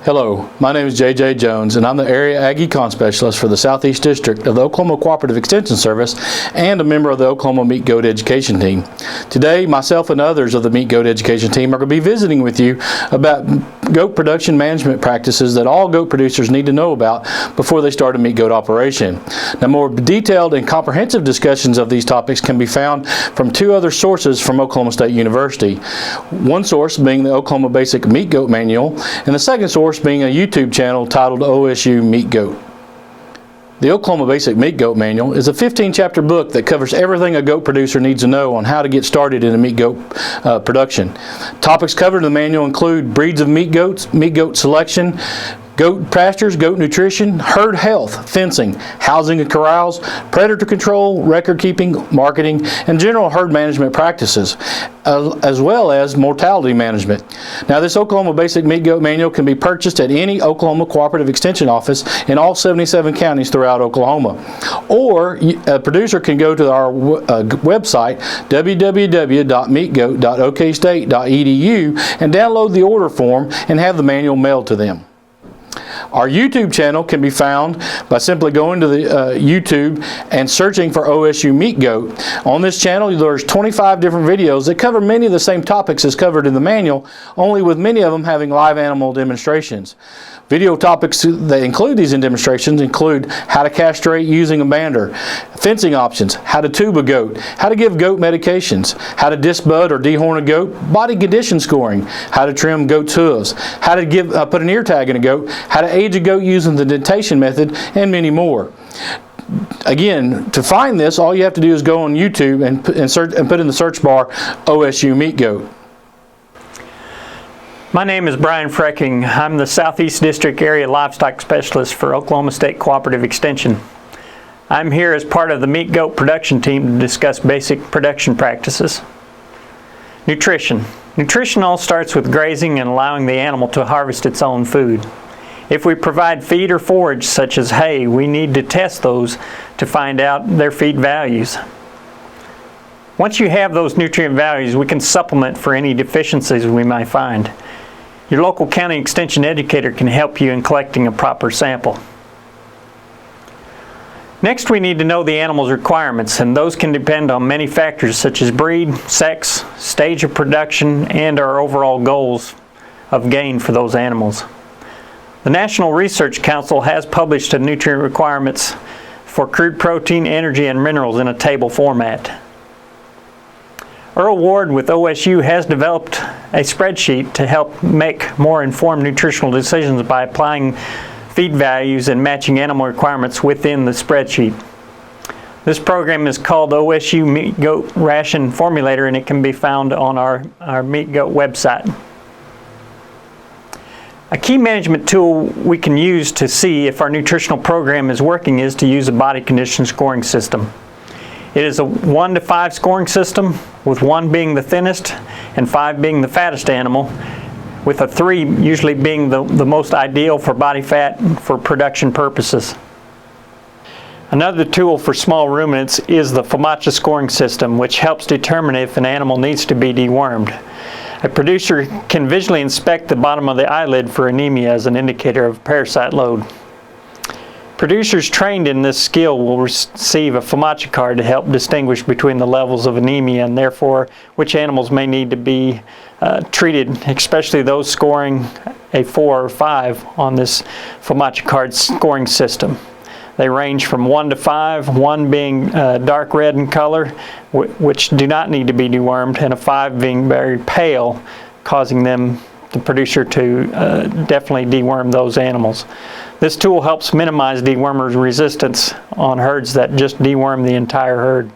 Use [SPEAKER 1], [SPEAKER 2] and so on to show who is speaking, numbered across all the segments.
[SPEAKER 1] Hello, my name is J.J. Jones, and I'm the Area Ag Econ Specialist for the Southeast District of the Oklahoma Cooperative Extension Service and a member of the Oklahoma Meat Goat Education Team. Today, myself and others of the Meat Goat Education Team are going to be visiting with you about goat production management practices that all goat producers need to know about before they start a meat goat operation. Now, more detailed and comprehensive discussions of these topics can be found from two other sources from Oklahoma State University. One source being the Oklahoma Basic Meat Goat Manual, and the second source being a YouTube channel titled OSU Meat Goat. The Oklahoma Basic Meat Goat Manual is a 15-chapter book that covers everything a goat producer needs to know on how to get started in a meat goat production. Topics covered in the manual include breeds of meat goats, meat goat selection, goat pastures, goat nutrition, herd health, fencing, housing and corrals, predator control, record keeping, marketing, and general herd management practices, as well as mortality management. Now, this Oklahoma Basic Meat Goat Manual can be purchased at any Oklahoma Cooperative Extension office in all 77 counties throughout Oklahoma. Or a producer can go to our website, www.meatgoat.okstate.edu, and download the order form and have the manual mailed to them. Our YouTube channel can be found by simply going to the YouTube and searching for OSU Meat Goat. On this channel, there's 25 different videos that cover many of the same topics as covered in the manual, only with many of them having live animal demonstrations. Video topics that include these demonstrations include how to castrate using a bander, fencing options, how to tube a goat, how to give goat medications, how to disbud or dehorn a goat, body condition scoring, how to trim goat's hooves, how to put an ear tag in a goat, how to age a goat using the dentation method, and many more. Again, to find this, all you have to do is go on YouTube and put in the search bar OSU Meat Goat.
[SPEAKER 2] My name is Brian Frecking. I'm the Southeast District Area Livestock Specialist for Oklahoma State Cooperative Extension. I'm here as part of the meat goat production team to discuss basic production practices. Nutrition. Nutrition all starts with grazing and allowing the animal to harvest its own food. If we provide feed or forage such as hay, we need to test those to find out their feed values. Once you have those nutrient values, we can supplement for any deficiencies we might find. Your local county extension educator can help you in collecting a proper sample. Next, we need to know the animal's requirements, and those can depend on many factors such as breed, sex, stage of production, and our overall goals of gain for those animals. The National Research Council has published nutrient requirements for crude protein, energy, and minerals in a table format. Earl Ward with OSU has developed a spreadsheet to help make more informed nutritional decisions by applying feed values and matching animal requirements within the spreadsheet. This program is called OSU Meat Goat Ration Formulator, and it can be found on our Meat Goat website. A key management tool we can use to see if our nutritional program is working is to use a body condition scoring system. It is a 1 to 5 scoring system, with 1 being the thinnest and 5 being the fattest animal, with a 3 usually being the most ideal for body fat for production purposes. Another tool for small ruminants is the FAMACHA scoring system, which helps determine if an animal needs to be dewormed. A producer can visually inspect the bottom of the eyelid for anemia as an indicator of parasite load. Producers trained in this skill will receive a FAMACHA card to help distinguish between the levels of anemia and therefore which animals may need to be treated, especially those scoring a 4 or 5 on this FAMACHA card scoring system. They range from 1 to 5, 1 being dark red in color, which do not need to be dewormed, and a 5 being very pale, causing the producer to definitely deworm those animals. This tool helps minimize dewormer resistance on herds that just deworm the entire herd.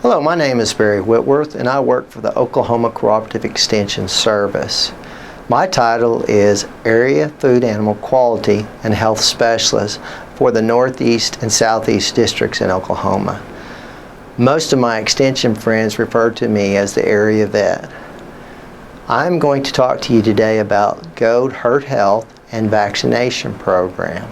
[SPEAKER 3] Hello, my name is Barry Whitworth, and I work for the Oklahoma Cooperative Extension Service. My title is Area Food Animal Quality and Health Specialist for the Northeast and Southeast Districts in Oklahoma. Most of my extension friends refer to me as the area vet. I'm going to talk to you today about goat herd health and vaccination program.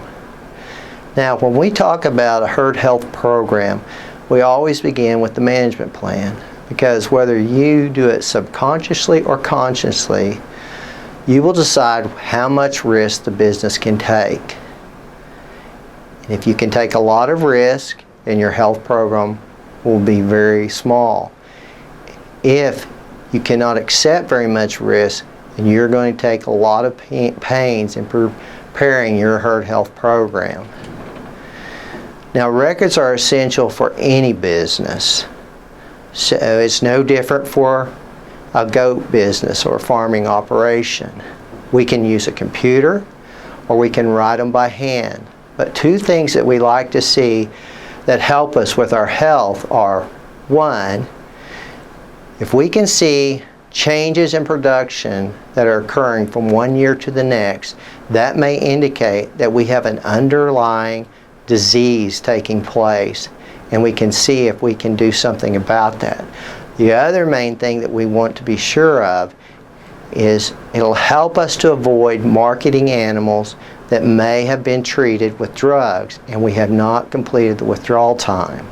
[SPEAKER 3] Now, when we talk about a herd health program, we always begin with the management plan, because whether you do it subconsciously or consciously, you will decide how much risk the business can take. And if you can take a lot of risk, then your health program will be very small. If you cannot accept very much risk, then you're going to take a lot of pains in preparing your herd health program. Now, records are essential for any business. So it's no different for a goat business or a farming operation. We can use a computer or we can write them by hand. But two things that we like to see that help us with our health are, one, if we can see changes in production that are occurring from one year to the next, that may indicate that we have an underlying disease taking place, and we can see if we can do something about that. The other main thing that we want to be sure of is it'll help us to avoid marketing animals that may have been treated with drugs and we have not completed the withdrawal time.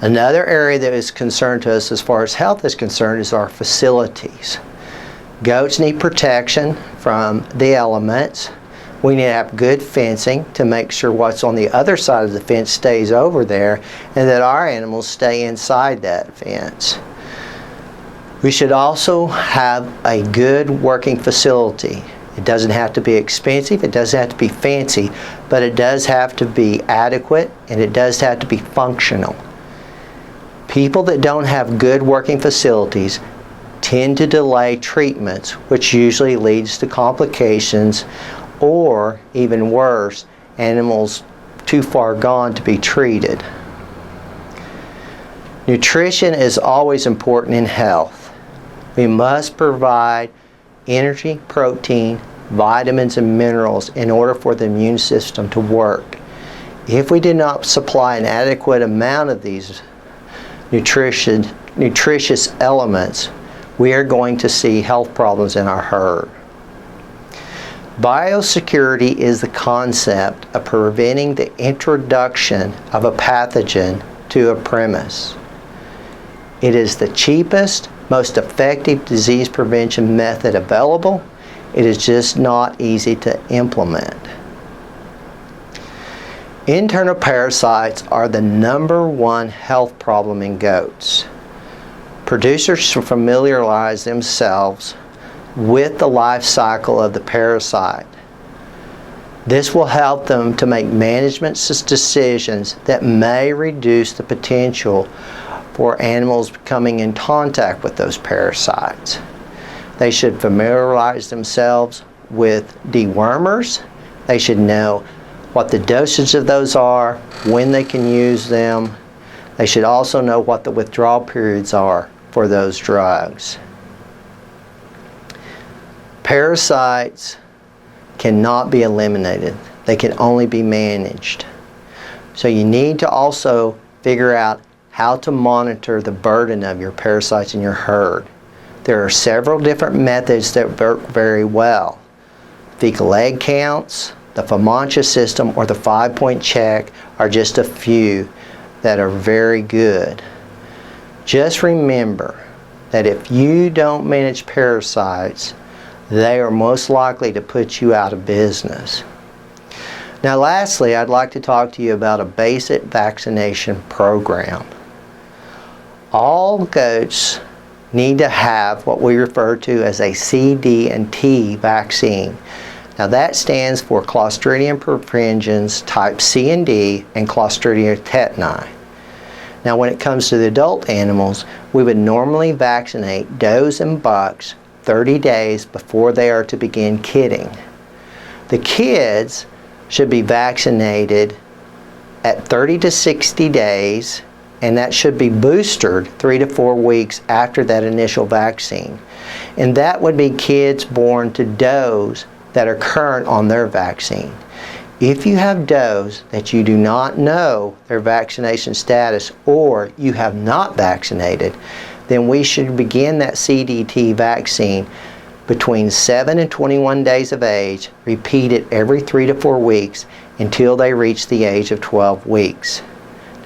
[SPEAKER 3] Another area that is concerned to us as far as health is concerned is our facilities. Goats need protection from the elements. We need to have good fencing to make sure what's on the other side of the fence stays over there and that our animals stay inside that fence. We should also have a good working facility. It doesn't have to be expensive, it doesn't have to be fancy, but it does have to be adequate and it does have to be functional. People that don't have good working facilities tend to delay treatments, which usually leads to complications or, even worse, animals too far gone to be treated. Nutrition is always important in health. We must provide energy, protein, vitamins, and minerals in order for the immune system to work. If we do not supply an adequate amount of these nutritious elements, we are going to see health problems in our herd. Biosecurity is the concept of preventing the introduction of a pathogen to a premise. It is the cheapest, most effective disease prevention method available. It is just not easy to implement. Internal parasites are the #1 health problem in goats. Producers should familiarize themselves with the life cycle of the parasite. This will help them to make management decisions that may reduce the potential for animals coming in contact with those parasites. They should familiarize themselves with dewormers. They should know what the dosage of those are, when they can use them. They should also know what the withdrawal periods are for those drugs. Parasites cannot be eliminated. They can only be managed. So you need to also figure out how to monitor the burden of your parasites in your herd. There are several different methods that work very well. Fecal egg counts, the FAMACHA system, or the 5-point check are just a few that are very good. Just remember that if you don't manage parasites, they are most likely to put you out of business. Now lastly, I'd like to talk to you about a basic vaccination program. All goats need to have what we refer to as a C, D, and T vaccine. Now that stands for Clostridium perfringens type C and D and Clostridium tetani. Now when it comes to the adult animals, we would normally vaccinate does and bucks 30 days before they are to begin kidding. The kids should be vaccinated at 30 to 60 days, and that should be boosted 3 to 4 weeks after that initial vaccine. And that would be kids born to does that are current on their vaccine. If you have does that you do not know their vaccination status or you have not vaccinated, then we should begin that CDT vaccine between 7 and 21 days of age, repeated every 3 to 4 weeks until they reach the age of 12 weeks.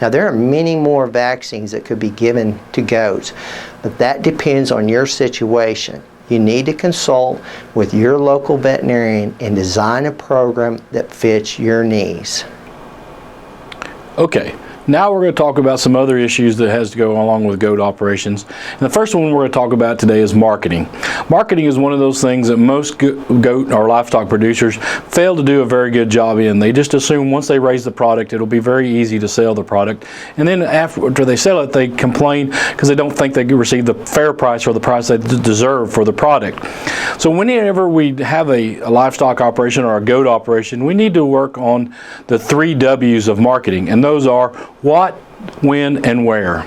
[SPEAKER 3] Now, there are many more vaccines that could be given to goats, but that depends on your situation. You need to consult with your local veterinarian and design a program that fits your needs.
[SPEAKER 1] Okay, now we're going to talk about some other issues that has to go along with goat operations. And the first one we're going to talk about today is marketing. Marketing is one of those things that most goat or livestock producers fail to do a very good job in. They just assume once they raise the product, it'll be very easy to sell the product. And then after they sell it, they complain because they don't think they receive the fair price or the price they deserve for the product. So whenever we have a livestock operation or a goat operation, we need to work on the 3 W's of marketing. And those are what, when, and where.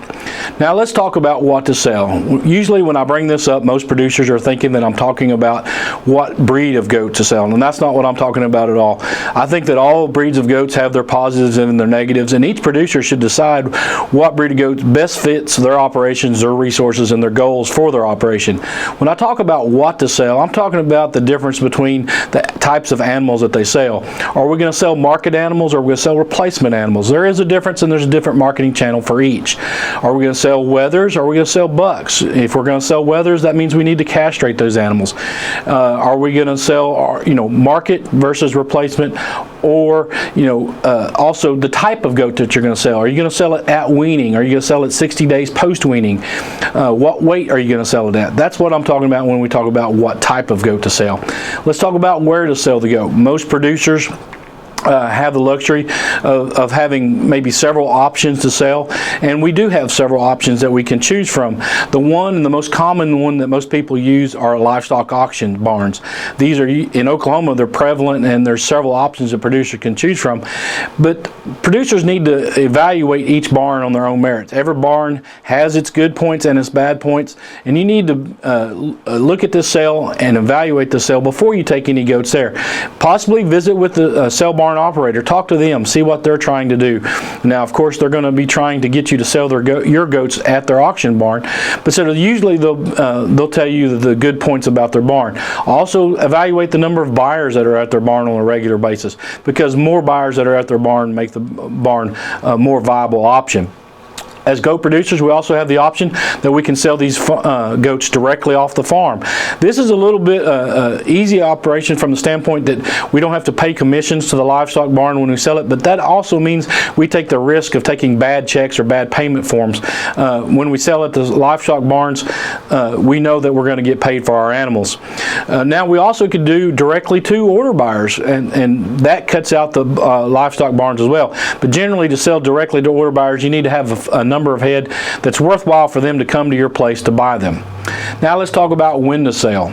[SPEAKER 1] Now let's talk about what to sell. Usually when I bring this up, most producers are thinking that I'm talking about what breed of goat to sell, and that's not what I'm talking about at all. I think that all breeds of goats have their positives and their negatives, and each producer should decide what breed of goat best fits their operations, their resources, and their goals for their operation. When I talk about what to sell, I'm talking about the difference between the types of animals that they sell. Are we going to sell market animals or are we going to sell replacement animals? There is a difference, and there's a different marketing channel for each. Are we going to sell wethers or are we going to sell bucks? If we're going to sell wethers, that means we need to castrate those animals. Are we going to sell, market versus replacement, or also the type of goat that you're going to sell? Are you going to sell it at weaning? Are you going to sell it 60 days post weaning? What weight are you going to sell it at? That's what I'm talking about when we talk about what type of goat to sell. Let's talk about where to sell the goat. Most producers have the luxury of having maybe several options to sell, and we do have several options that we can choose from. The one and the most common one that most people use are livestock auction barns. These are in Oklahoma, they're prevalent, and there's several options a producer can choose from, but producers need to evaluate each barn on their own merits. Every barn has its good points and its bad points, and you need to look at this sale and evaluate the sale before you take any goats there. Possibly visit with the sale barn operator, talk to them, see what they're trying to do. Now, of course, they're going to be trying to get you to sell your goats at their auction barn, but so usually they'll tell you the good points about their barn. Also, evaluate the number of buyers that are at their barn on a regular basis, because more buyers that are at their barn make the barn a more viable option. As goat producers, we also have the option that we can sell these goats directly off the farm. This is a little bit easy operation from the standpoint that we don't have to pay commissions to the livestock barn when we sell it, but that also means we take the risk of taking bad checks or bad payment forms. When we sell at the livestock barns, we know that we're going to get paid for our animals. Now, we also could do directly to order buyers, and that cuts out the livestock barns as well. But generally, to sell directly to order buyers, you need to have a number of head that's worthwhile for them to come to your place to buy them. Now let's talk about when to sell.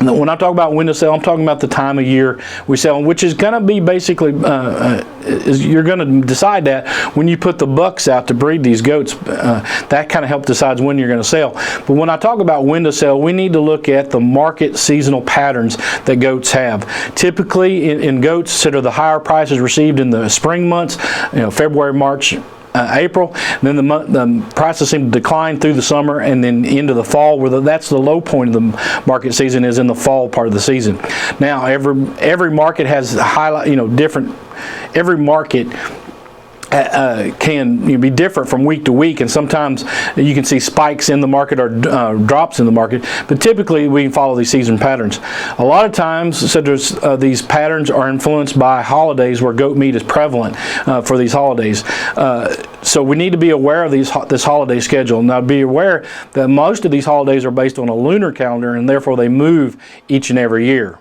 [SPEAKER 1] When I talk about when to sell, I'm talking about the time of year we sell, which is going to be basically, you're going to decide that when you put the bucks out to breed these goats. That kind of helps decides when you're going to sell. But when I talk about when to sell, we need to look at the market seasonal patterns that goats have. Typically, in goats that are the higher prices received in the spring months, February, March, April, and then the prices seem to decline through the summer and then into the fall, where that's the low point of the market season, is in the fall part of the season. Now, every market has different. Every market can be different from week to week, and sometimes you can see spikes in the market or drops in the market, but typically we can follow these season patterns. A lot of times, these patterns are influenced by holidays where goat meat is prevalent for these holidays. So we need to be aware of this holiday schedule. Now, be aware that most of these holidays are based on a lunar calendar, and therefore they move each and every year.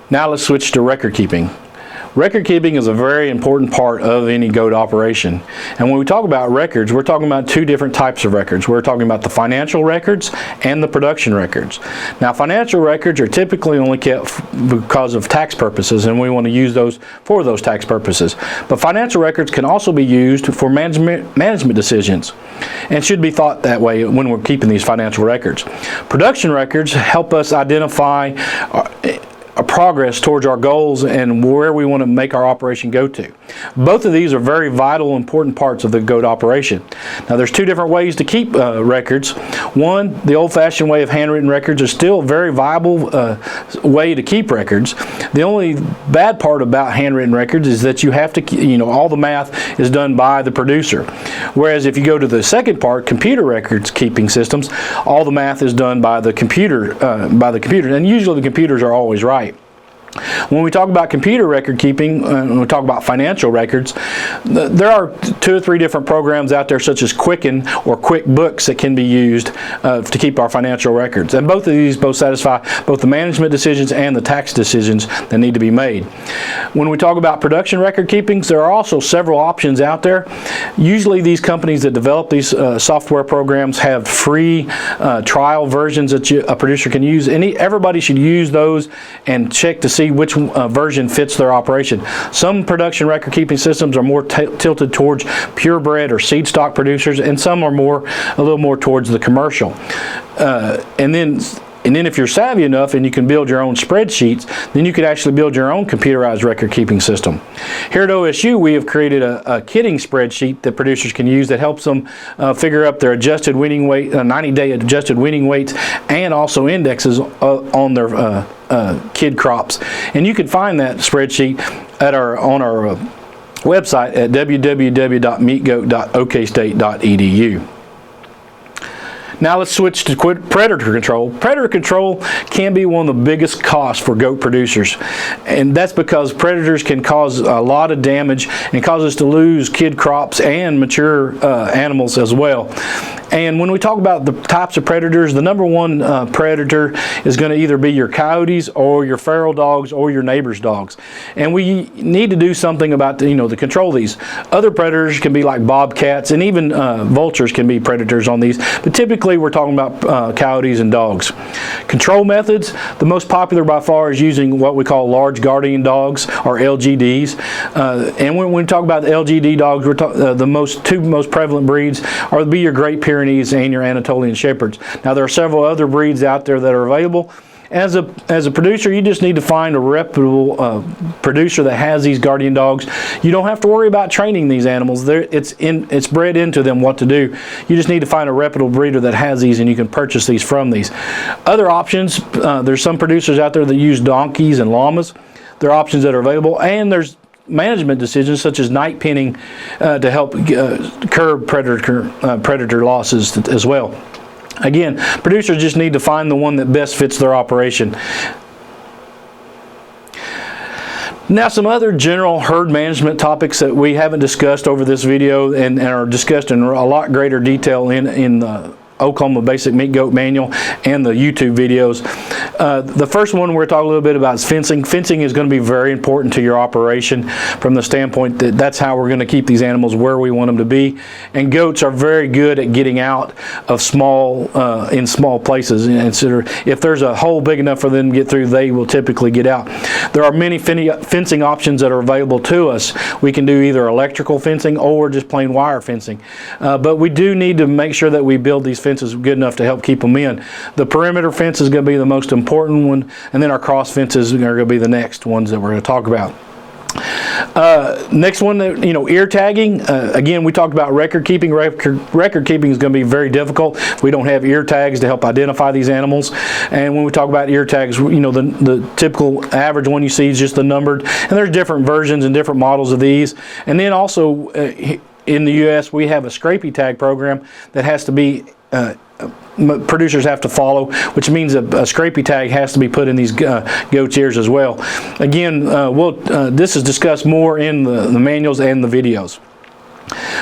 [SPEAKER 1] Now let's switch to record keeping. Record keeping is a very important part of any goat operation. And when we talk about records, we're talking about 2 different types of records. We're talking about the financial records and the production records. Now, financial records are typically only kept because of tax purposes, and we want to use those for those tax purposes. But financial records can also be used for management decisions, and should be thought that way when we're keeping these financial records. Production records help us identify progress towards our goals and where we want to make our operation go to. Both of these are very vital, important parts of the goat operation. Now, there's two different ways to keep records. One, the old-fashioned way of handwritten records is still a very viable way to keep records. The only bad part about handwritten records is that you have to, all the math is done by the producer. Whereas if you go to the second part, computer records keeping systems, all the math is done by the computer, and usually the computers are always right. When we talk about computer record keeping, when we talk about financial records, there are 2 or 3 different programs out there, such as Quicken or QuickBooks, that can be used to keep our financial records. And both of these satisfy both the management decisions and the tax decisions that need to be made. When we talk about production record keepings, there are also several options out there. Usually these companies that develop these software programs have free trial versions that a producer can use. Everybody should use those and check to see which version fits their operation. Some production record keeping systems are more tilted towards purebred or seed stock producers, and some are a little more towards the commercial. And then if you're savvy enough and you can build your own spreadsheets, then you could actually build your own computerized record keeping system. Here at OSU, we have created a kitting spreadsheet that producers can use that helps them figure up their adjusted weaning weight, 90-day adjusted weaning weights, and also indexes on their kid crops. And you can find that spreadsheet on our website at www.meatgoat.okstate.edu. Now let's switch to predator control. Predator control can be one of the biggest costs for goat producers, and that's because predators can cause a lot of damage and cause us to lose kid crops and mature animals as well. And when we talk about the types of predators, the number one predator is going to either be your coyotes or your feral dogs or your neighbor's dogs. And we need to do something about to control these. Other predators can be like bobcats, and even vultures can be predators on these, but typically we're talking about coyotes and dogs. Control methods, the most popular by far is using what we call large guardian dogs, or LGDs. And when we talk about the LGD dogs, we're the two most prevalent breeds are your Great Pyrenees and your Anatolian Shepherds. Now there are several other breeds out there that are available. As a producer, you just need to find a reputable producer that has these guardian dogs. You don't have to worry about training these animals. It's bred into them what to do. You just need to find a reputable breeder that has these, and you can purchase these from these. Other options, there's some producers out there that use donkeys and llamas. There are options that are available, and there's management decisions such as night penning to help curb predator losses as well. Again, producers just need to find the one that best fits their operation. Now, some other general herd management topics that we haven't discussed over this video and are discussed in a lot greater detail in the Oklahoma Basic Meat Goat Manual and the YouTube videos. The first one we're talking a little bit about is fencing. Fencing is going to be very important to your operation from the standpoint that that's how we're going to keep these animals where we want them to be. And goats are very good at getting out of in small places. And so if there's a hole big enough for them to get through, they will typically get out. There are many fencing options that are available to us. We can do either electrical fencing or just plain wire fencing. But we do need to make sure that we build these fences good enough to help keep them in. The perimeter fence is going to be the most important one, and then our cross fences are going to be the next ones that we're going to talk about. Next one, ear tagging. Again, we talked about record keeping. Record keeping is going to be very difficult. We don't have ear tags to help identify these animals. And when we talk about ear tags, the typical average one you see is just the numbered. And there's different versions and different models of these. And then also in the U.S., we have a scrapie tag program that has to be producers have to follow, which means a scrapie tag has to be put in these goats' ears as well. Again, this is discussed more in the manuals and the videos.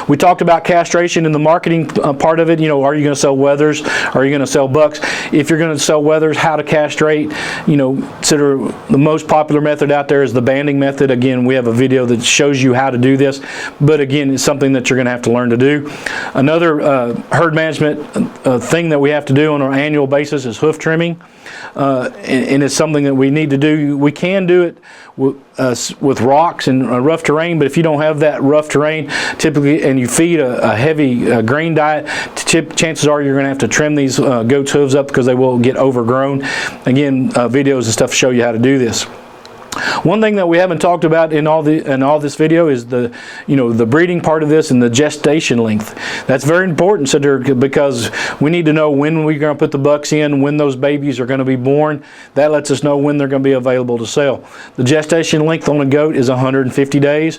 [SPEAKER 1] We talked about castration in the marketing part of it. Are you going to sell wethers? Are you going to sell bucks? If you're going to sell wethers, how to castrate? Consider the most popular method out there is the banding method. Again, we have a video that shows you how to do this, but again, it's something that you're going to have to learn to do. Another herd management thing that we have to do on an annual basis is hoof trimming, and it's something that we need to do. We can do it with rocks and rough terrain, but if you don't have that rough terrain, typically, when you feed a heavy grain diet, chances are you're going to have to trim these goats' hooves up because they will get overgrown. Again, videos and stuff show you how to do this. One thing that we haven't talked about in all this video is the breeding part of this and the gestation length. That's very important, because we need to know when we're going to put the bucks in, when those babies are going to be born. That lets us know when they're going to be available to sell. The gestation length on a goat is 150 days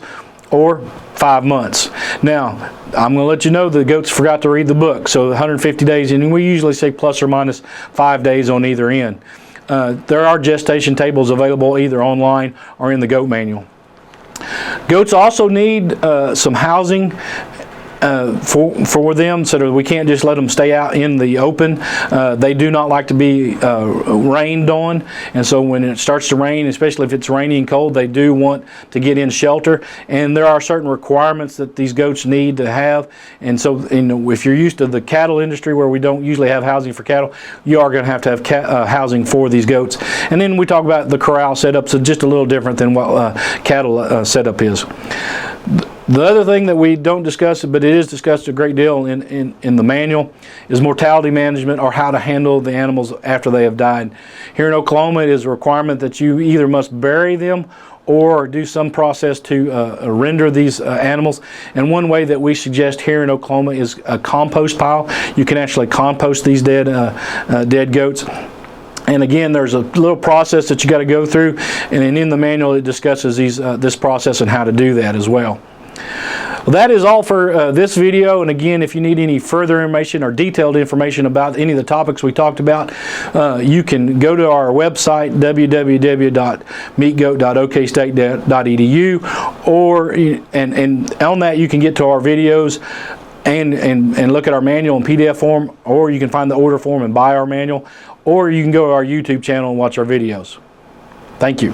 [SPEAKER 1] or 5 months. Now, I'm going to let you know the goats forgot to read the book, so 150 days, and we usually say plus or minus 5 days on either end. There are gestation tables available either online or in the goat manual. Goats also need some housing for them, so that we can't just let them stay out in the open. They do not like to be rained on, and so when it starts to rain, especially if it's rainy and cold, they do want to get in shelter, and there are certain requirements that these goats need to have. And so if you're used to the cattle industry where we don't usually have housing for cattle, you are going to have housing for these goats. And then we talk about the corral setup, so just a little different than what cattle setup is. The other thing that we don't discuss, but it is discussed a great deal in the manual, is mortality management, or how to handle the animals after they have died. Here in Oklahoma, it is a requirement that you either must bury them or do some process to render these animals. And one way that we suggest here in Oklahoma is a compost pile. You can actually compost these dead goats. And again, there's a little process that you got to go through, and in the manual it discusses this process and how to do that as well. Well, that is all for this video, and again, if you need any further information or detailed information about any of the topics we talked about, you can go to our website, www.meatgoat.okstate.edu, and on that you can get to our videos and look at our manual in PDF form, or you can find the order form and buy our manual, or you can go to our YouTube channel and watch our videos. Thank you.